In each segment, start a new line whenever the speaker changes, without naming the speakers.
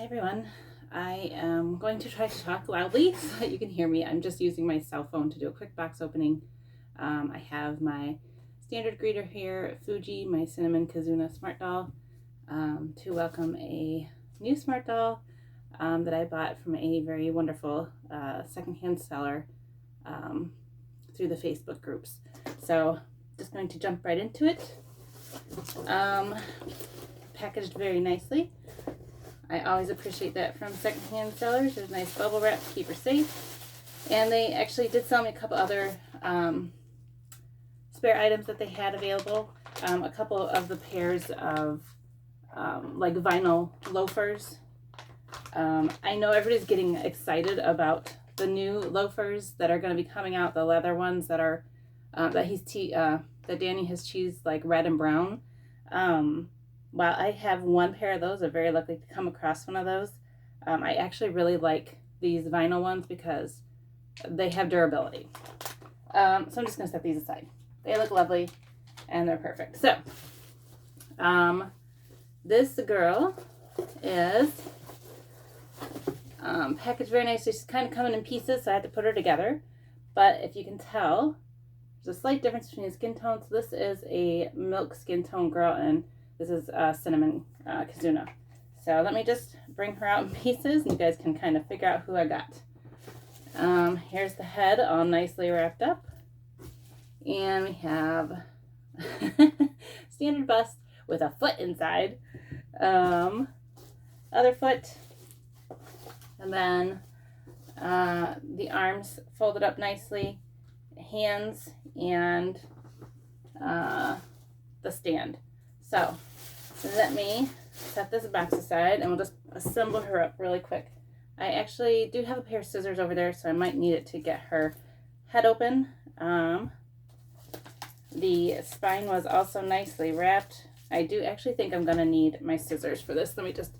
everyone. I am going to try to talk loudly so that you can hear me. I'm just using my cell phone to do a quick box opening. I have my standard greeter here, Fuji, my Cinnamon Kazuna SmartDoll, to welcome a new SmartDoll that I bought from a very wonderful secondhand seller through the Facebook groups. So just going to jump right into it. Packaged very nicely. I always appreciate that from secondhand sellers. There's nice bubble wrap to keep her safe. And they actually did sell me a couple other spare items that they had available. A couple of the pairs of like vinyl loafers. I know everybody's getting excited about the new loafers that are going to be coming out, the leather ones that are that Danny has chosen like red and brown. While I have one pair of those, I'm very lucky to come across one of those. I actually really like these vinyl ones because they have durability. So I'm just going to set these aside. They look lovely and they're perfect. So, this girl is packaged very nicely. She's kind of coming in pieces, so I had to put her together. But if you can tell, there's a slight difference between the skin tones. This is a milk skin tone girl, and this is Cinnamon Kazuna. So let me just bring her out in pieces, and you guys can kind of figure out who I got. Here's the head all nicely wrapped up. And we have standard bust with a foot inside. Other foot. And then the arms folded up nicely. Hands and the stand. So let me set this box aside and we'll just assemble her up really quick. I actually do have a pair of scissors over there, so I might need it to get her head open. The spine was also nicely wrapped. I do actually think I'm going to need my scissors for this. Let me just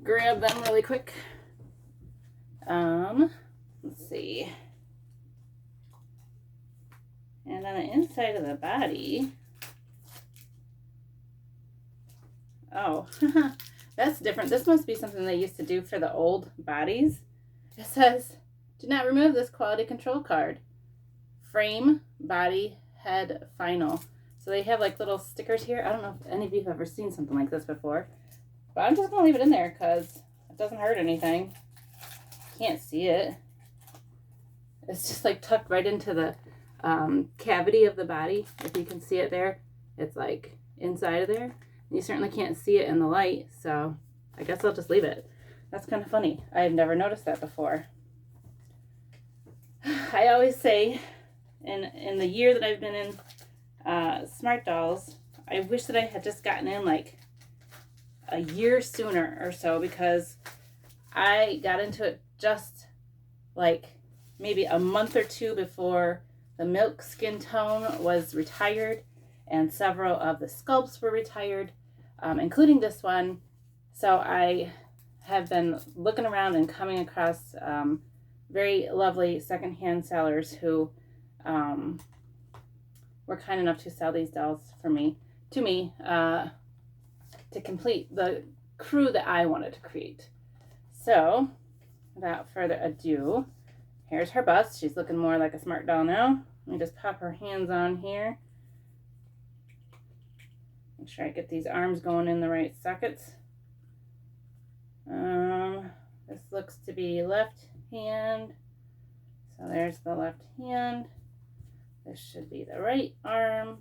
grab them really quick. Let's see. And on the inside of the body, oh, that's different. This must be something they used to do for the old bodies. It says, do not remove this quality control card. Frame, body, head, final. So they have like little stickers here. I don't know if any of you have ever seen something like this before. But I'm just going to leave it in there because it doesn't hurt anything. Can't see it. It's just like tucked right into the cavity of the body. If you can see it there, it's like inside of there. You certainly can't see it in the light, so I guess I'll just leave it. That's kind of funny. I've never noticed that before. I always say, in the year that I've been in SmartDolls, I wish that I had just gotten in like a year sooner or so, because I got into it just like maybe a month or two before the milk skin tone was retired, and several of the sculpts were retired, including this one. So I have been looking around and coming across very lovely secondhand sellers who were kind enough to sell these dolls to me to complete the crew that I wanted to create. So without further ado, here's her bust. She's looking more like a SmartDoll now. Let me just pop her hands on here. Make sure I get these arms going in the right sockets. This looks to be left hand. So there's the left hand. This should be the right arm.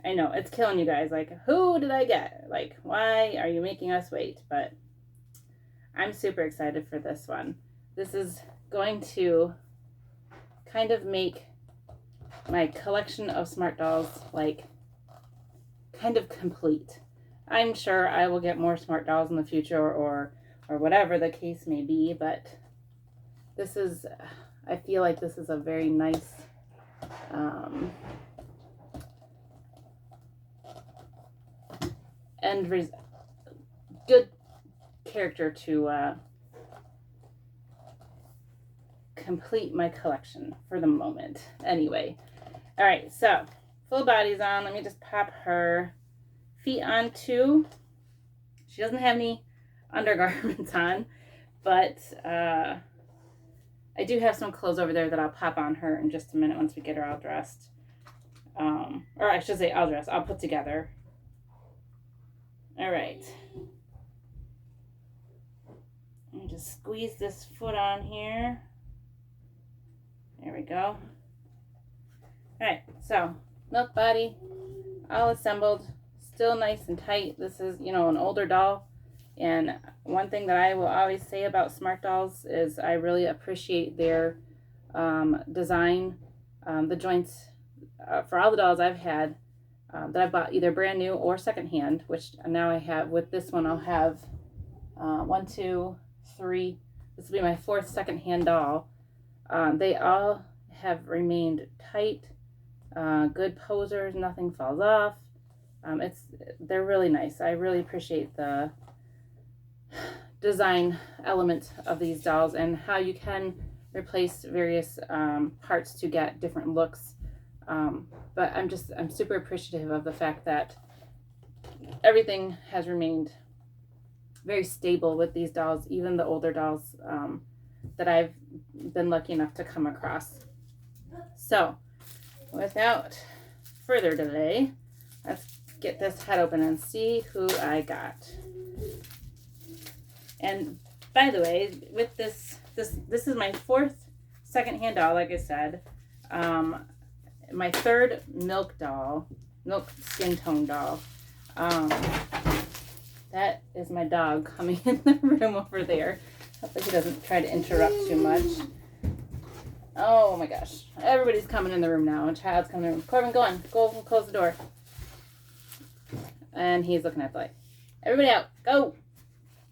I know, it's killing you guys. Like, who did I get? Like, why are you making us wait? But I'm super excited for this one. This is going to kind of make my collection of SmartDolls like kind of complete. I'm sure I will get more SmartDolls in the future or whatever the case may be, but this is, I feel like this is a very nice good character to complete my collection for the moment. Anyway, all right, so full body's on. Let me just pop her feet on too. She doesn't have any undergarments on, but I do have some clothes over there that I'll pop on her in just a minute once we get her all dressed. Or I should say all dressed. I'll put together. All right. Let me just squeeze this foot on here. There we go. All right, so milk body, all assembled, still nice and tight. This is, you know, an older doll. And one thing that I will always say about SmartDolls is I really appreciate their design. The joints, for all the dolls I've had, that I've bought either brand new or secondhand, which now I have, with this one I'll have 1, 2, 3. This will be my 4th secondhand doll. They all have remained tight, good posers, nothing falls off. They're really nice. I really appreciate the design element of these dolls and how you can replace various parts to get different looks. But I'm super appreciative of the fact that everything has remained very stable with these dolls, even the older dolls that I've been lucky enough to come across. So without further delay, let's get this head open and see who I got. And by the way, with this is my 4th secondhand doll, like I said. My 3rd milk skin tone doll. That is my dog coming in the room over there. Hopefully he doesn't try to interrupt too much. Oh my gosh. Everybody's coming in the room now. A child's coming in the room. Corbin, go on. Go close the door. And he's looking at the light. Everybody out. Go.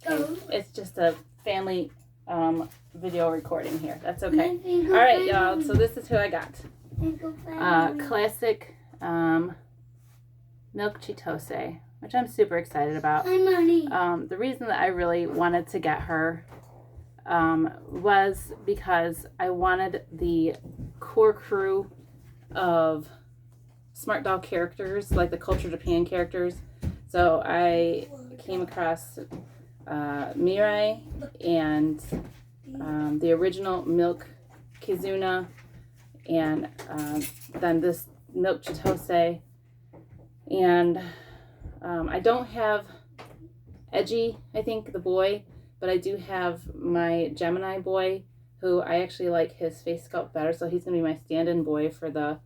Okay. It's just a family video recording here. That's okay. All right, y'all. So this is who I got. Classic milk Chitose, which I'm super excited about. The reason that I really wanted to get her was because I wanted the core crew of SmartDoll characters, like the Culture Japan characters. So I came across Mirai and the original Milk Kizuna, and then this Milk Chitose. And I don't have Edgy, I think, the boy, but I do have my Gemini boy, who I actually like his face sculpt better, so he's going to be my stand-in boy for the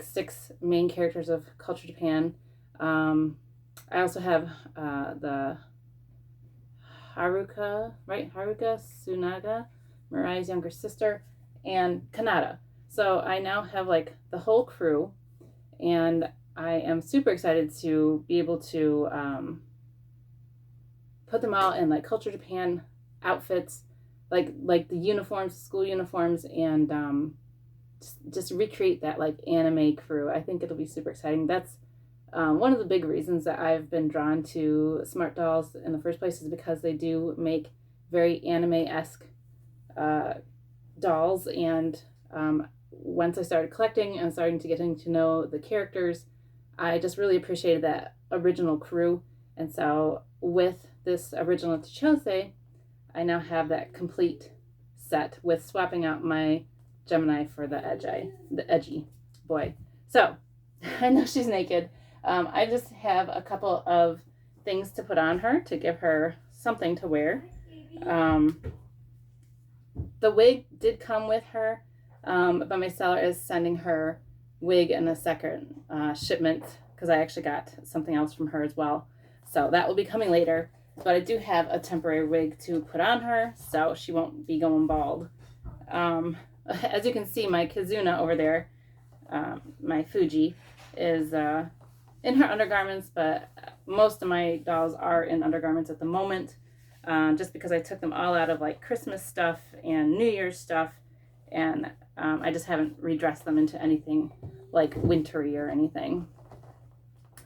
6 main characters of Culture Japan. I also have the Haruka, right? Haruka Tsunaga, Mirai's younger sister, and Kanata. So I now have the whole crew, and I am super excited to be able to put them all in Culture Japan outfits, like the uniforms, school uniforms, and just recreate that anime crew. I think it'll be super exciting. That's one of the big reasons that I've been drawn to SmartDolls in the first place, is because they do make very anime-esque dolls. And once I started collecting and starting to getting to know the characters, I just really appreciated that original crew. And so with this original Chitose, I now have that complete set with swapping out my Gemini for the edgy boy. So I know she's naked. I just have a couple of things to put on her to give her something to wear. The wig did come with her, but my seller is sending her wig in a second shipment, because I actually got something else from her as well. So that will be coming later. But I do have a temporary wig to put on her, so she won't be going bald. As you can see, my Kizuna over there, my Fuji, is in her undergarments, but most of my dolls are in undergarments at the moment, just because I took them all out of Christmas stuff and New Year's stuff, and I just haven't redressed them into anything wintry or anything.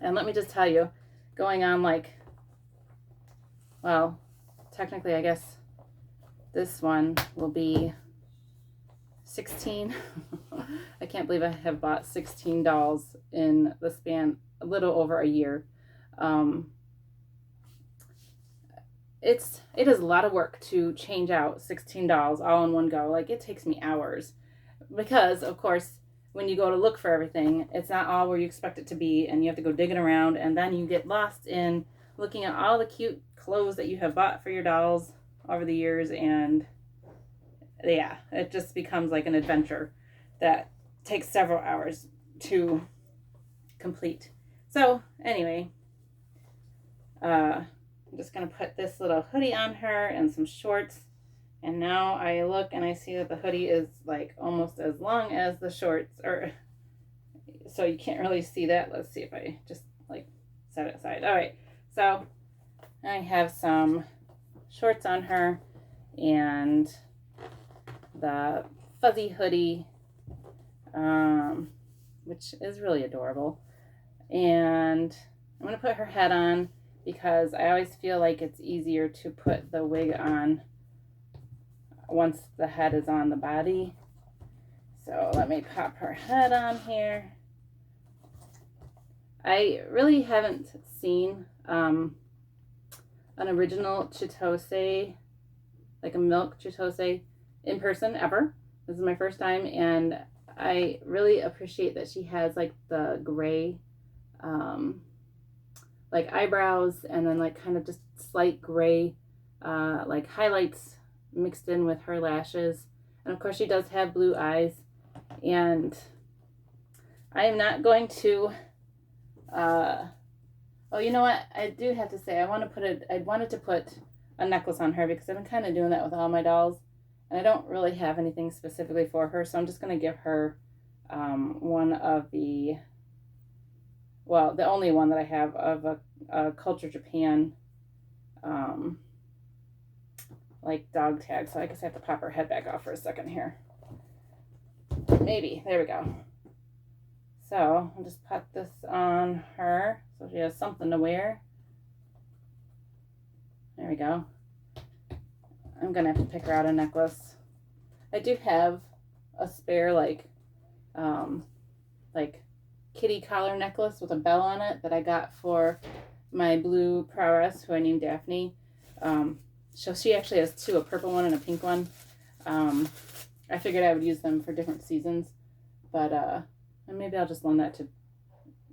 And let me just tell you, going on well, technically I guess this one will be 16. I can't believe I have bought 16 dolls in the span a little over a year. it is a lot of work to change out 16 dolls all in one go. Like, it takes me hours because, of course, when you go to look for everything, it's not all where you expect it to be, and you have to go digging around, and then you get lost in looking at all the cute clothes that you have bought for your dolls over the years, and yeah, it just becomes like an adventure that takes several hours to complete. So anyway, I'm just going to put this little hoodie on her and some shorts. And now I look and I see that the hoodie is like almost as long as the shorts, or so you can't really see that. Let's see if I just like set it aside. All right, so I have some shorts on her and the fuzzy hoodie, which is really adorable. And I'm going to put her head on because I always feel like it's easier to put the wig on once the head is on the body. So let me pop her head on here. I really haven't seen an original Chitose, like a milk Chitose, in person ever. This is my first time, and I really appreciate that she has like the gray like eyebrows, and then like kind of just slight gray like highlights mixed in with her lashes. And of course she does have blue eyes. And I am not going to oh, you know what, I do have to say, I wanted to put a necklace on her because I've been kind of doing that with all my dolls, and I don't really have anything specifically for her, so I'm just going to give her one of the, well, the only one that I have of a Culture Japan like dog tag. So I guess I have to pop her head back off for a second here. Maybe. There we go. So I'll just put this on her so she has something to wear. There we go. I'm gonna have to pick her out a necklace. I do have a spare like kitty collar necklace with a bell on it that I got for my blue prowess, who I named Daphne. So she actually has two, a purple one and a pink one. I figured I would use them for different seasons, but and maybe I'll just loan that to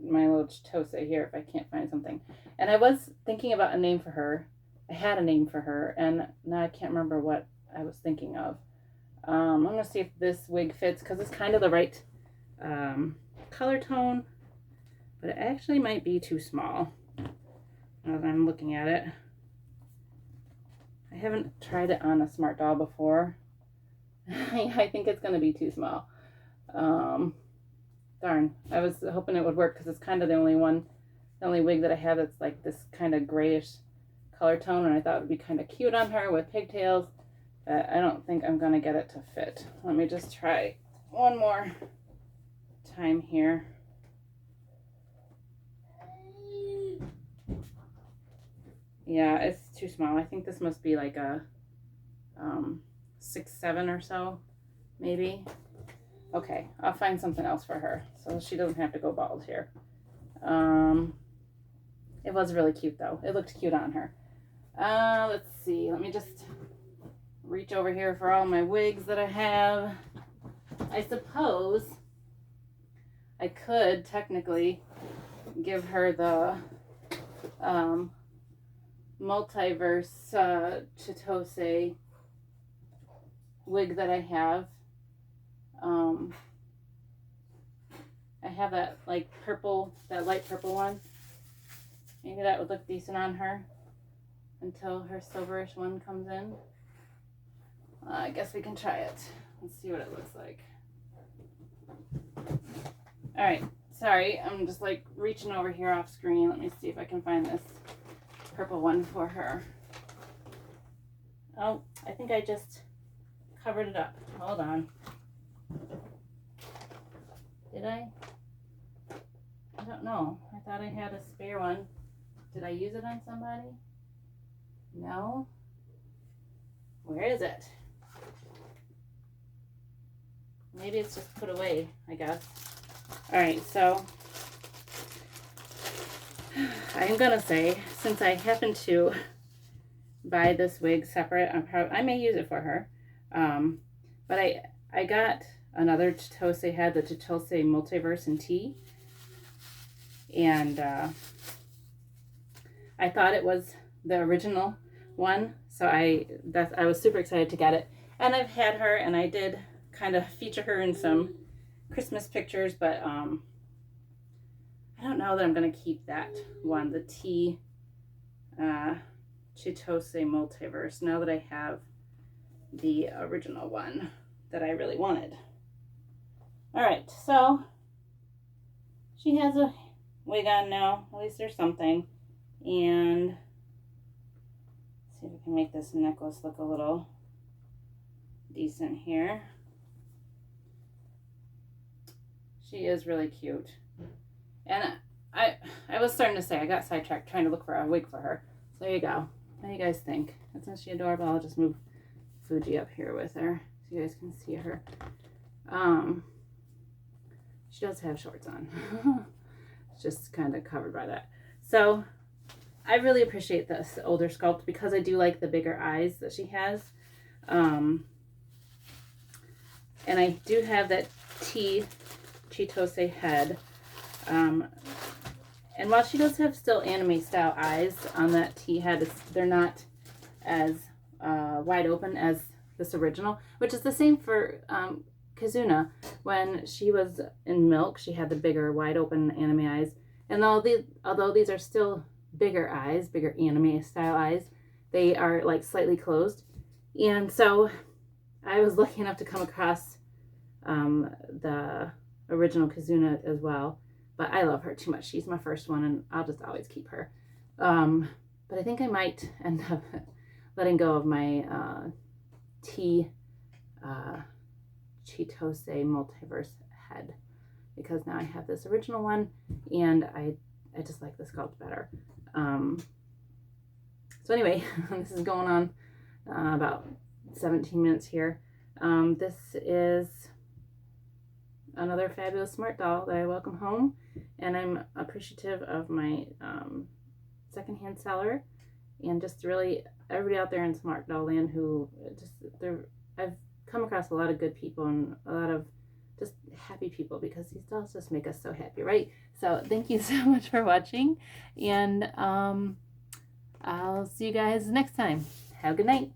my little Chitose here if I can't find something. And I was thinking about a name for her. I had a name for her, and now I can't remember what I was thinking of. I'm going to see if this wig fits, because it's kind of the right color tone, but it actually might be too small as I'm looking at it. I haven't tried it on a SmartDoll before. I think it's going to be too small. Darn, I was hoping it would work because it's kind of the only wig that I have that's like this kind of grayish color tone, and I thought it would be kind of cute on her with pigtails, but I don't think I'm going to get it to fit. Let me just try one more time here. Yeah, it's too small. I think this must be like a 6'7" or so, maybe. Okay, I'll find something else for her so she doesn't have to go bald here. It was really cute though. It looked cute on her. Let's see. Let me just reach over here for all my wigs that I have. I suppose I could technically give her the multiverse Chitose wig that I have. I have that like purple, that light purple one. Maybe that would look decent on her until her silverish one comes in. I guess we can try it. Let's see what it looks like. All right, sorry, I'm just like reaching over here off screen. Let me see if I can find this purple one for her. Oh, I think I just covered it up. Hold on. Did I? I don't know. I thought I had a spare one. Did I use it on somebody? No? Where is it? Maybe it's just put away, I guess. Alright, so I'm gonna say, since I happen to buy this wig separate. I may use it for her. But I got another Chitose head, the Chitose Multiverse in Tea. And I thought it was the original one. So I was super excited to get it. And I've had her, and I did kind of feature her in some Christmas pictures, but I don't know that I'm going to keep that one, the Tea Chitose Multiverse, now that I have the original one that I really wanted. All right, so she has a wig on now. At least there's something. And see if we can make this necklace look a little decent here. She is really cute. And I was starting to say, I got sidetracked trying to look for a wig for her. So there you go. What do you guys think? Isn't she adorable? I'll just move Fuji up here with her so you guys can see her. She does have shorts on. It's just kind of covered by that. So I really appreciate this older sculpt because I do like the bigger eyes that she has. And I do have that Tea Chitose head. And while she does have still anime style eyes on that tea head, they're not as wide open as this original, which is the same for Kizuna. When she was in Milk, she had the bigger wide open anime eyes. And although these are still bigger eyes, bigger anime style eyes, they are like slightly closed. And so I was lucky enough to come across the original Kizuna as well. But I love her too much. She's my first one, and I'll just always keep her. But I think I might end up letting go of my Tea Chitose Multiverse head, because now I have this original one, and I just like the sculpt better. So anyway, this is going on about 17 minutes here. This is another fabulous SmartDoll that I welcome home, and I'm appreciative of my secondhand seller and just really everybody out there in SmartDoll land who I've come across a lot of good people and a lot of just happy people, because these dolls just make us so happy, right? So thank you so much for watching, and I'll see you guys next time. Have a good night.